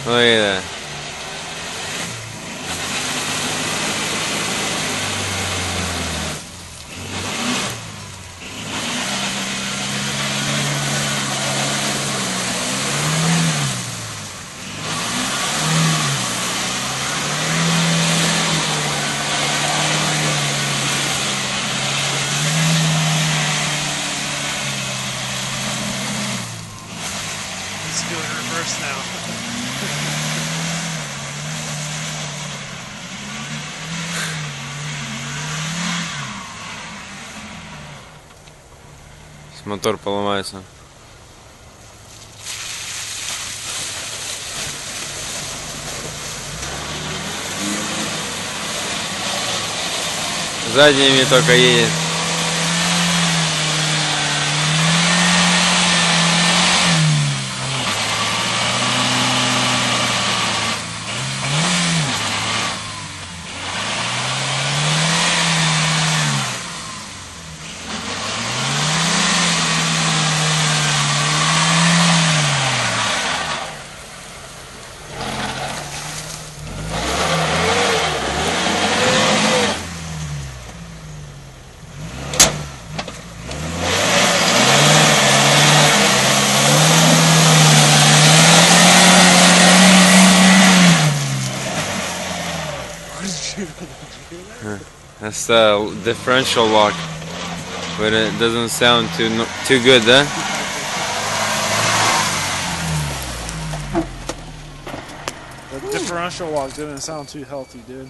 Look at that. Let's do it in reverse now. Мотор поломается. Задними только едет. That's the differential lock, but it doesn't sound too good, huh? The differential lock didn't sound too healthy, dude.